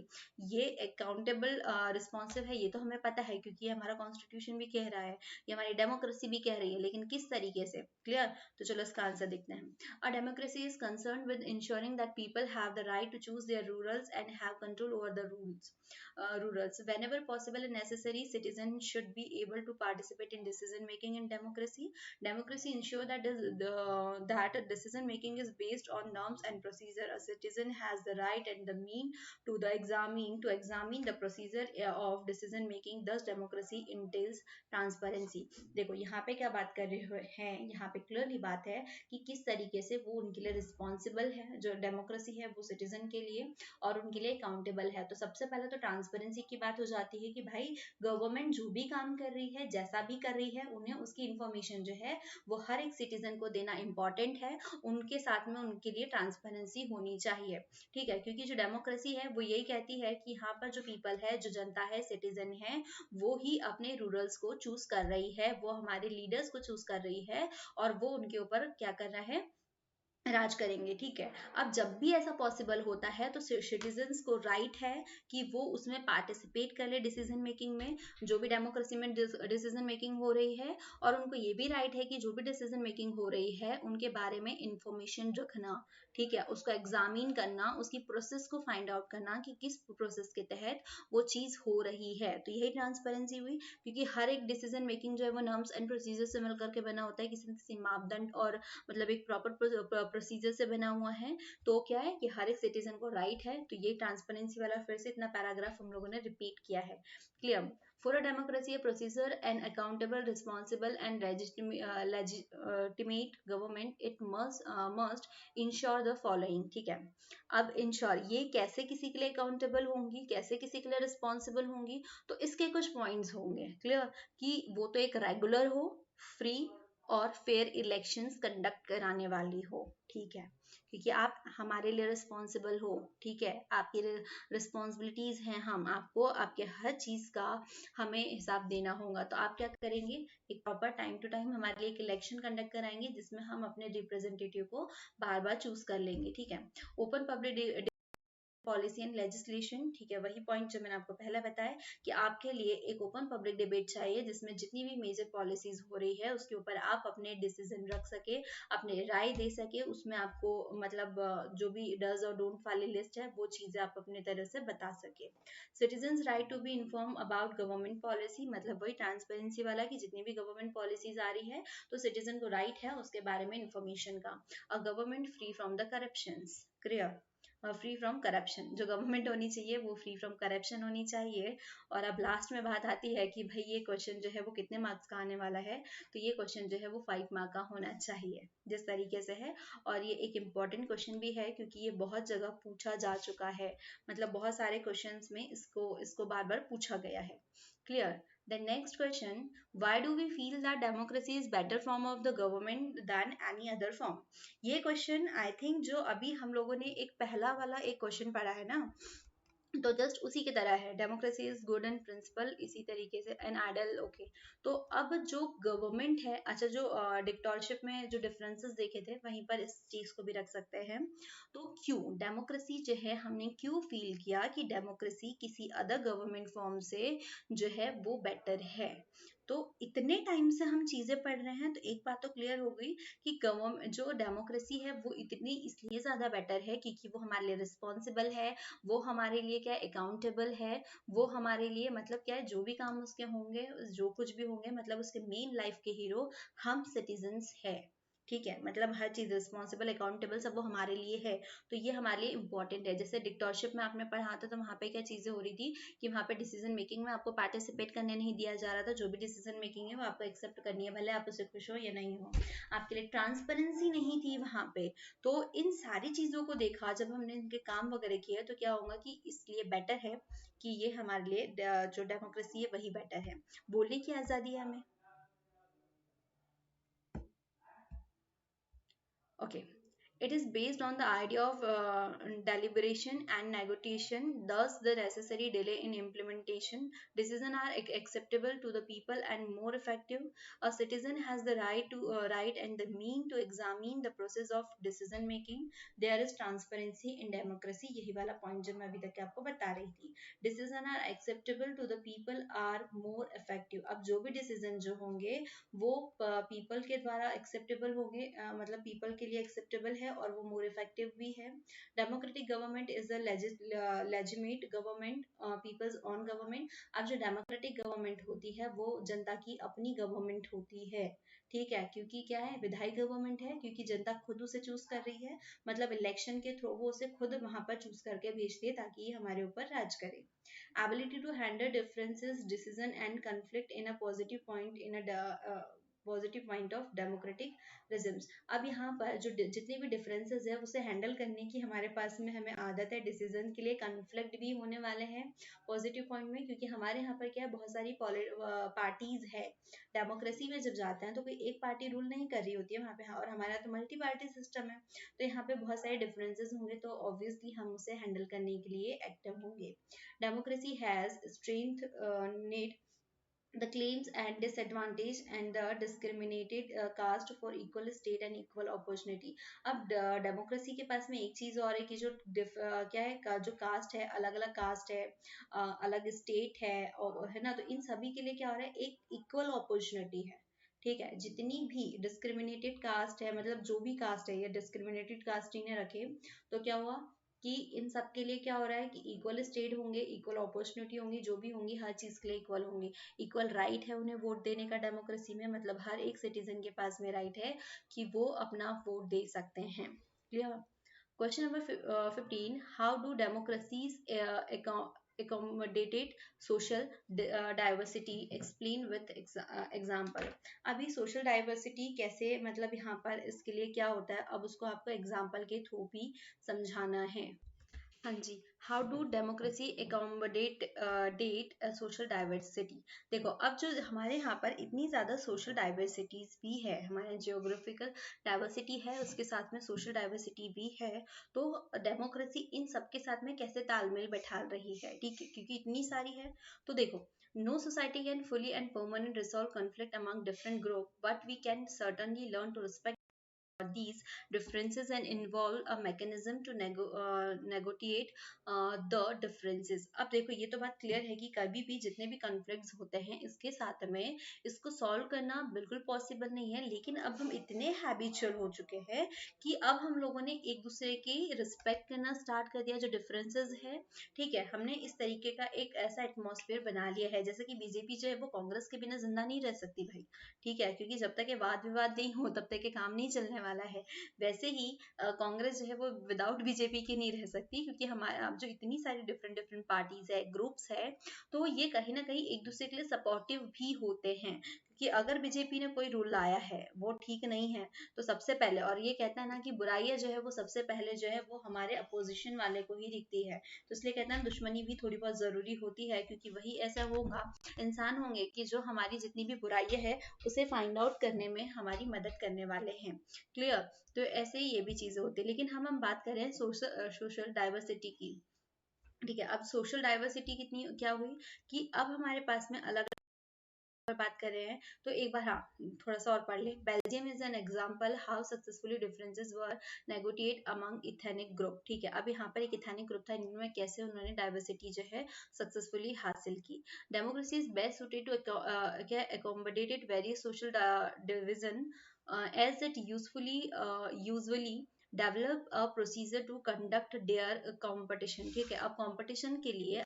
ये अकाउंटेबल रिस्पॉन्सिव है। ये तो हमें पता है क्योंकि हमारा कॉन्स्टिट्यूशन भी कह रहा है, ये हमारी डेमोक्रेसी भी कह रही है, लेकिन किस तरीके से? क्लियर? तो चलो इसका आंसर देखते हैं। A democracy is concerned with ensuring that people have the right to choose their rulers and have control over the rulers. Whenever possible and necessary, citizens should be able to participate in decision making in democracy. Democracy ensure that decision making is based on norms and procedure. A citizen has the right and the mean to examine the procedure of decision making. Thus democracy entails transparency. देखो यहाँ पे क्या बात कर रहे हैं, यहाँ पे क्लियरली बात है कि किस तरीके से वो उनके लिए रिस्पॉन्सिबल है, जो डेमोक्रेसी है वो सिटीजन के लिए और उनके लिए अकाउंटेबल है. तो सबसे पहले तो ट्रांसपेरेंसी की बात हो जाती है कि भाई गवर्नमेंट जो भी काम कर रही है, जैसा भी कर रही है, उन्हें उसकी इंफॉर्मेशन जो है वो हर एक सिटीजन को देना इंपॉर्टेंट है. उनके साथ में उनके लिए ट्रांसपेरेंसी होनी चाहिए. ठीक है, क्योंकि जो डेमोक्रेसी है वो यही कहती है कि यहाँ पर जो पीपल है, जो जनता है, सिटीजन है, वो ही अपने रूलर्स को चूज कर रही है, वो हमारे लीडर्स को चूज कर रही है और वो उनके ऊपर क्या कर रहा है, राज करेंगे. ठीक है, अब जब भी ऐसा पॉसिबल होता है तो सिटीजन्स को राइट है कि वो उसमें पार्टिसिपेट कर ले डिसीजन मेकिंग में, जो भी डेमोक्रेसी में डिसीजन मेकिंग हो रही है. और उनको ये भी राइट है कि जो भी डिसीजन मेकिंग हो रही है उनके बारे में इंफॉर्मेशन रखना. ठीक है, उसको एग्जामिन करना, उसकी प्रोसेस को फाइंड आउट करना कि किस प्रोसेस के तहत वो चीज हो रही है. तो यही ट्रांसपेरेंसी हुई, क्योंकि हर एक डिसीजन मेकिंग जो है वो नॉर्म्स एंड प्रोसीजर से मिलकर के बना होता है, किसी न किसी मापदंड और मतलब एक प्रॉपर प्रोसीजर से बना हुआ है. तो क्या है कि हर एक सिटीजन को राइट है. तो ये ट्रांसपेरेंसी वाला फिर से इतना पैराग्राफ हम लोगों ने रिपीट किया है. Clear. For a democracy, a procedure, an accountable, responsible, and legitimate government, it must ensure the following. ठीक है, अब इंश्योर ये कैसे किसी के लिए अकाउंटेबल होंगी, कैसे किसी के लिए रिस्पॉन्सिबल होंगी, तो इसके कुछ पॉइंट्स होंगे. क्लियर, कि वो तो एक रेगुलर हो, फ्री और फेयर इलेक्शंस कंडक्ट कराने वाली हो. ठीक है, क्योंकि आप हमारे लिए रिस्पॉन्सिबल हो. ठीक है, आपकी रिस्पॉन्सिबिलिटीज हैं, हम आपको आपके हर चीज का हमें हिसाब देना होगा. तो आप क्या करेंगे, एक प्रॉपर टाइम टू टाइम हमारे लिए एक इलेक्शन कंडक्ट कराएंगे जिसमें हम अपने रिप्रेजेंटेटिव को बार बार चूज कर लेंगे. ठीक है, open public policy and legislation. ठीक है, वही पॉइंट जो मैंने आपको पहले बताया कि आपके लिए एक ओपन पब्लिक डिबेट चाहिए जिसमें जितनी भी मेजर पॉलिसीज हो रही है उसके ऊपर आप अपने डिसीजन रख सके, अपने राय दे सके. उसमें आपको मतलब जो भी डज और डोंट वाली लिस्ट है वो चीजें आप अपने तरह से बता सके. Citizen right to be inform about government policy, मतलब वही ट्रांसपेरेंसी वाला कि जितनी भी गवर्नमेंट पॉलिसीज आ रही है तो सिटीजन को राइट है उसके बारे में इंफॉर्मेशन का. A government free from the corruption. Clear, free from corruption, जो गवर्नमेंट होनी चाहिए वो फ्री फ्रॉम करप्शन होनी चाहिए. और अब लास्ट में बात आती है कि भाई ये क्वेश्चन जो है वो कितने मार्क्स का आने वाला है, तो ये क्वेश्चन जो है वो 5 मार्क का होना चाहिए जिस तरीके से है. और ये एक इम्पॉर्टेंट क्वेश्चन भी है क्योंकि ये बहुत जगह पूछा जा चुका है, मतलब बहुत सारे क्वेश्चंस में इसको बार बार पूछा गया है. Clear. The next question, why do we feel that democracy is better form of the government than any other form? ये क्वेश्चन आई थिंक जो अभी हम लोगों ने एक पहला वाला एक क्वेश्चन पढ़ा है ना, तो जस्ट उसी की तरह है. Democracy is good and principle, इसी तरीके से एन आइडल. ओके, तो अब जो गवर्नमेंट है, अच्छा जो डिक्टेटरशिप में जो डिफरेंसेस देखे थे वहीं पर इस चीज को भी रख सकते हैं. तो क्यों डेमोक्रेसी जो है, हमने क्यों फील किया कि डेमोक्रेसी किसी अदर गवर्नमेंट फॉर्म से जो है वो बेटर है. तो इतने टाइम से हम चीजें पढ़ रहे हैं तो एक बात तो क्लियर हो गई कि गवर्नमेंट जो डेमोक्रेसी है वो इतनी इसलिए ज्यादा बेटर है क्योंकि वो हमारे लिए रिस्पॉन्सिबल है, वो हमारे लिए क्या अकाउंटेबल है, वो हमारे लिए मतलब क्या है जो भी काम उसके होंगे, जो कुछ भी होंगे, मतलब उसके मेन लाइफ के हीरो हम सिटीजन्स है. ठीक है, मतलब हर चीज रिस्पॉन्सिबल अकाउंटेबल सब वो हमारे लिए है. तो ये हमारे लिए इंपॉर्टेंट है. जैसे डिक्टेटरशिप में आपने पढ़ा था तो वहां पे क्या चीजें हो रही थी कि वहां पे डिसीजन मेकिंग में आपको पार्टिसिपेट करने नहीं दिया जा रहा था. जो भी डिसीजन मेकिंग है वो आपको एक्सेप्ट करनी है, भले आप उससे खुश हो या नहीं हो. आपके लिए ट्रांसपेरेंसी नहीं थी वहां पे. तो इन सारी चीजों को देखा जब हमने इनके काम वगैरह किए तो क्या होगा कि इसलिए बेटर है कि ये हमारे लिए जो डेमोक्रेसी है वही बेटर है. बोलने की आजादी है हमें. Okay. It is based on the idea of deliberation and negotiation, thus the necessary delay in implementation. Decisions are acceptable to the people and more effective. A citizen has the right and the mean to examine the process of decision making. There is transparency in democracy. यही वाला point जो मैं अभी तक आपको बता रही थी. Decisions are acceptable to the people are more effective. अब जो भी decision जो होंगे वो पीपल के द्वारा एक्सेप्टेबल होंगे, मतलब पीपल के लिए एक्सेप्टेबल है है और वो मोर इफेक्टिव भी है। Democratic government is the legitimate government, people's on government. अब जो डेमोक्रेटिक गवर्नमेंट होती है वो जनता की अपनी गवर्नमेंट होती है, ठीक है, क्योंकि क्या है, विधायी गवर्नमेंट है, क्योंकि जनता खुद उसे चूज कर रही है, मतलब इलेक्शन के थ्रू वो उसे खुद वहां पर चूज करके भेजती है ताकि ये हमारे ऊपर राज करे। Ability to handle differences, decision and conflict in a positive point in a positive point of democratic regimes. अब यहाँ पर जो जितने भी डिफरेंसेस है उसे हैंडल करने की हमारे पास में हमें आदत है, डिसीजन के लिए कन्फ्लिक्ट भी होने वाले हैं पॉजिटिव पॉइंट में, क्योंकि हमारे यहाँ पर क्या है, बहुत सारी पार्टीज है। डेमोक्रेसी में जब जाते हैं तो कोई एक पार्टी रूल नहीं कर रही होती है वहाँ पे, और हमारा तो मल्टी पार्टी सिस्टम है, तो यहाँ पे बहुत सारे डिफरेंसेस होंगे, तो ऑब्वियसली हम उसे हैंडल करने के लिए एक्टिव होंगे। Democracy has strengthened the claims and disadvantage and the discriminated caste for equal state and equal opportunity। अब डेमोक्रेसी के पास में एक चीज और है कि जो क्या है, जो कास्ट है, अलग अलग कास्ट है, अलग स्टेट है, और है ना, तो इन सभी के लिए क्या हो रहा है, एक इक्वल अपॉर्चुनिटी है, ठीक है। जितनी भी डिस्क्रिमिनेटेड कास्ट है, मतलब जो भी कास्ट है, या डिस्क्रिमिनेटेड कास्ट ही ने रखे, तो क्या हुआ कि इन सब के लिए क्या हो रहा है कि इक्वल स्टेट होंगे, इक्वल अपॉर्चुनिटी होंगी, जो भी होंगी हर चीज के लिए इक्वल होंगी। इक्वल राइट है उन्हें वोट देने का डेमोक्रेसी में, मतलब हर एक सिटीजन के पास में राइट है कि वो अपना वोट दे सकते हैं। Clear. Question number 15. How do democracies accommodated social diversity? Explain with example. अभी social diversity कैसे, मतलब यहाँ पर इसके लिए क्या होता है, अब उसको आपको example के थ्रू भी समझाना है। हाँ जी। How do democracy accommodate that social diversity. देखो, अब जो हमारे यहाँ पर इतनी ज़्यादा सोशल डाइवर्सिटीज भी है, हमारे जियोग्राफिकल डाइवर्सिटी है, उसके साथ में सोशल डाइवर्सिटी भी है, तो डेमोक्रेसी इन सब के साथ में कैसे तालमेल बैठा रही है, ठीक है, क्योंकि इतनी सारी है। तो देखो, no society can fully and permanent resolve conflict among different group, but we can certainly learn to respect these differences and involve a mechanism to negotiate the differences। अब देखो, ये तो बात क्लियर है कि कभी भी जितने भी कॉन्फ्लिक्ट्स होते हैं इसके साथ में इसको सॉल्व करना बिल्कुल पॉसिबल नहीं है, लेकिन अब हम इतने हैबिचुअल हो चुके हैं कि अब हम लोगों ने एक दूसरे की रिस्पेक्ट करना स्टार्ट कर दिया, जो डिफरेंसेस है, ठीक है, हमने इस तरीके का एक ऐसा एटमॉस्फेयर बना लिया है, जैसे कि बीजेपी जो है वो कांग्रेस के बिना जिंदा नहीं रह सकती भाई, ठीक है, क्योंकि जब तक ये वाद विवाद नहीं हो तब तक ये काम नहीं चलने वाला है। वैसे ही कांग्रेस जो है वो विदाउट बीजेपी के नहीं रह सकती, क्योंकि हमारे अब जो इतनी सारी डिफरेंट डिफरेंट पार्टीज है, ग्रुप्स है, तो ये कहीं ना कहीं एक दूसरे के लिए सपोर्टिव भी होते हैं, कि अगर बीजेपी ने कोई रूल लाया है वो ठीक नहीं है, तो सबसे पहले, और ये कहता है ना कि बुराइयां जो है वो सबसे पहले जो है वो हमारे अपोजिशन वाले को ही दिखती है, तो इसलिए कहते हैं दुश्मनी भी थोड़ी बहुत जरूरी होती है, क्योंकि वही ऐसा होगा, इंसान होंगे कि जो हमारी जितनी भी बुराइयां है उसे फाइंड आउट करने में हमारी मदद करने वाले हैं। क्लियर। तो ऐसे ही ये भी चीजें होती है, लेकिन हम बात कर रहे हैं सोशल डाइवर्सिटी की, ठीक है। अब सोशल डाइवर्सिटी कितनी क्या हुई कि अब हमारे पास में अलग पर बात कर रहे हैं, तो एक बार हाँ थोड़ा सा और पढ़ ले। Belgium is an example how successfully differences were negotiate among ethnic group, ठीक है। अब यहाँ पर एक इथेनिक ग्रुप था, इनमें कैसे उन्होंने डाइवर्सिटी जो है सक्सेसफुली हासिल की। Democracy is best suited to क्या accommodated various social division as it usually develop a procedure to conduct their competition, ठीक है। अब कंपटीशन के लिए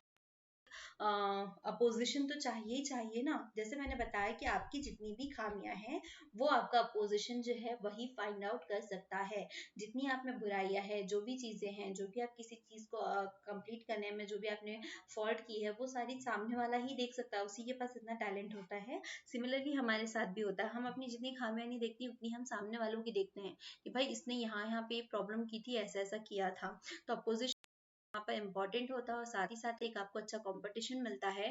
अपोजिशन तो चाहिए ही चाहिए ना, जैसे मैंने बताया कि आपकी जितनी भी खामियां हैं वो आपका अपोजिशन जो है वही फाइंड आउट कर सकता है, जितनी आप में बुराइयां है, जो भी चीजें हैं, जो भी आप किसी चीज को कंप्लीट करने में जो भी आपने फॉल्ट की है वो सारी सामने वाला ही देख सकता है, उसी के पास इतना टैलेंट होता है। सिमिलरली हमारे साथ भी होता है, हम अपनी जितनी खामियां नहीं देखती उतनी हम सामने वालों की देखते हैं कि भाई इसने यहाँ यहाँ पे प्रॉब्लम की थी, ऐसा ऐसा किया था, तो अपोजिशन यहाँ पर इम्पोर्टेंट होता है, और साथ ही साथ एक आपको अच्छा कंपटीशन मिलता है।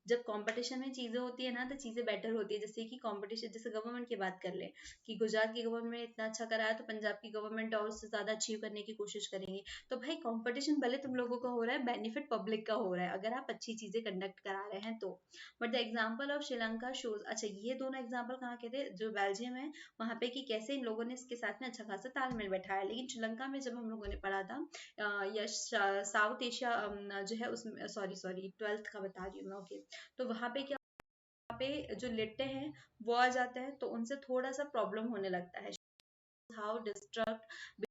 जब कंपटीशन में चीजें होती है ना तो चीजें बेटर होती है, जैसे कि कंपटीशन, जैसे गवर्नमेंट की बात कर ले कि गुजरात की गवर्नमेंट ने इतना अच्छा कराया तो पंजाब की गवर्नमेंट और उससे ज्यादा अचीव करने की कोशिश करेंगी, तो भाई कंपटीशन भले तुम लोगों का हो रहा है, बेनिफिट पब्लिक का हो रहा है अगर आप अच्छी चीजें कंडक्ट करा रहे हैं तो। But the example of Sri Lanka shows, अच्छा ये दोनों एग्जाम्पल कहाँ के थे, जो बेल्जियम है वहां पे, कि कैसे इन लोगों ने इसके साथ में अच्छा खासा तालमेल बैठाया, लेकिन श्रीलंका में जब हम लोगों ने पढ़ा था या साउथ एशिया जो है उसमें, सॉरी सॉरी 12th का बता रही हूँ मैं, ओके, तो वहां पे क्या, वहाँ पे जो लिट्टे हैं वो आ जाते हैं, तो उनसे थोड़ा सा प्रॉब्लम होने लगता है। How distract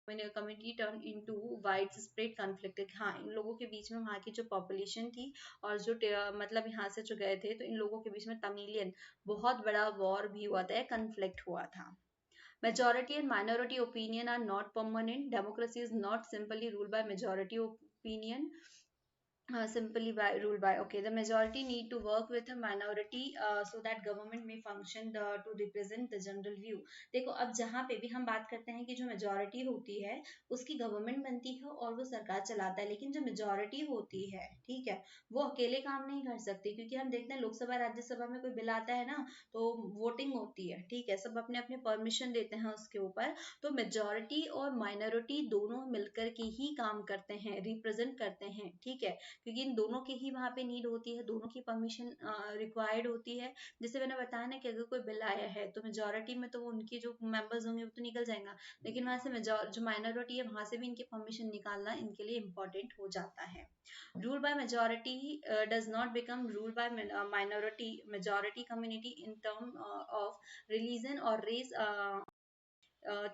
community turn into wide spread conflict. हाँ, इन लोगों के बीच में वहाँ की जो पॉपुलेशन थी और जो मतलब यहाँ से जो गए थे, तो इन लोगों के बीच में तमिलियन बहुत बड़ा वॉर भी हुआ था, कॉन्फ्लिक्ट हुआ था। Majority and minority opinion are not permanent. Democracy is not simply ruled by majority opinion. Simply by ruled by, okay, the majority need to work with a minority so that government may function to represent the general view. देखो, अब जहाँ पे भी हम बात करते हैं कि जो मेजोरिटी होती है उसकी गवर्नमेंट बनती है और वो सरकार चलाता है, लेकिन जो मेजोरिटी होती है, ठीक है, वो अकेले काम नहीं कर सकती, क्योंकि हम देखते हैं लोकसभा राज्यसभा में कोई बिल आता है ना, तो वोटिंग होती है, ठीक है, सब अपने अपने परमिशन देते हैं उसके ऊपर। तो मेजोरिटी और माइनॉरिटी दोनों मिलकर के ही काम करते हैं, रिप्रेजेंट करते हैं, ठीक है, क्योंकि इन दोनों की ही वहाँ पे नीड होती है, दोनों की परमिशन रिक्वायर्ड होती है। जैसे मैंने बताया ना कि अगर कोई बिल आया है तो मेजोरिटी में तो उनके जो मेंबर्स होंगे वो तो निकल जाएगा, लेकिन वहां से जो माइनॉरिटी है वहां से भी इनकी परमिशन निकालना इनके लिए इम्पोर्टेंट हो जाता है। Rule by majority does not become rule by minority majority community in term of religion और रेस।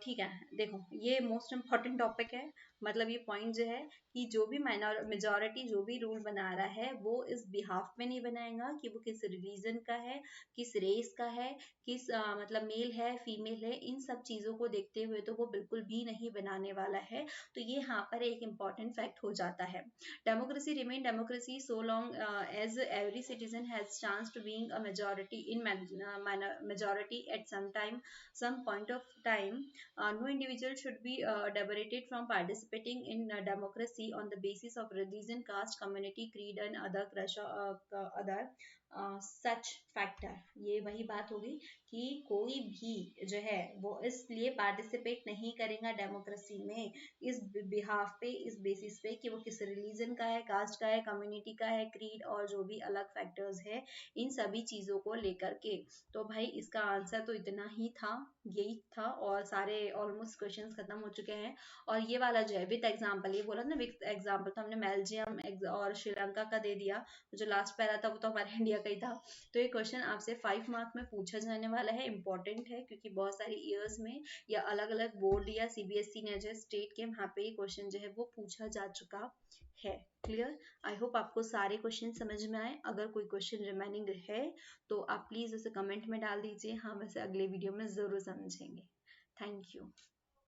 ठीक है, देखो ये मोस्ट इम्पॉर्टेंट टॉपिक है, मतलब ये पॉइंट जो है कि जो भी मेजोरिटी जो भी रूल बना रहा है वो इस बिहाफ में नहीं बनाएगा कि वो किस रिलीजन का है, किस रेस का है, किस मतलब मेल है फीमेल है, इन सब चीजों को देखते हुए तो वो बिल्कुल भी नहीं बनाने वाला है। तो ये यहाँ पर एक इम्पॉर्टेंट फैक्ट हो जाता है। Democracy remain democracy so long as every citizen has chance to being a majority in majority at some point of time. No individual should be debarred from participating in democracy on the basis of religion, caste, community, creed, and other such factor. ये वही बात होगी कि कोई भी जो है वो इसलिए पार्टिसिपेट नहीं करेगा डेमोक्रेसी में इस बिहाफ पे, इस बेसिस पे कि वो किस रिलीजन का है, कास्ट का है, कम्युनिटी का है, क्रीड और जो भी अलग फैक्टर्स है, इन सभी चीजों को लेकर के। तो भाई इसका आंसर तो इतना ही था, यही था, और सारे ऑलमोस्ट क्वेश्चंस खत्म हो चुके हैं। और ये वाला जो है विद एग्जांपल, ये बोला ना विद एग्जांपल, तो हमने बेल्जियम और श्रीलंका का दे दिया, जो लास्ट पैरा था वो तो हमारे इंडिया का ही था। तो ये क्वेश्चन आपसे 5 मार्क में पूछा जाने वाला है, इंपॉर्टेंट है, क्योंकि बहुत सारी ईयर्स में या अलग अलग बोर्ड या सीबीएसई ने जो स्टेट के वहाँ पे ये क्वेश्चन जो है वो पूछा जा चुका है। क्लियर? आई होप आपको सारे क्वेश्चन समझ में आए। अगर कोई क्वेश्चन रिमेनिंग है तो आप प्लीज उसे कमेंट में डाल दीजिए, हम इसे अगले वीडियो में जरूर समझेंगे। Thank you.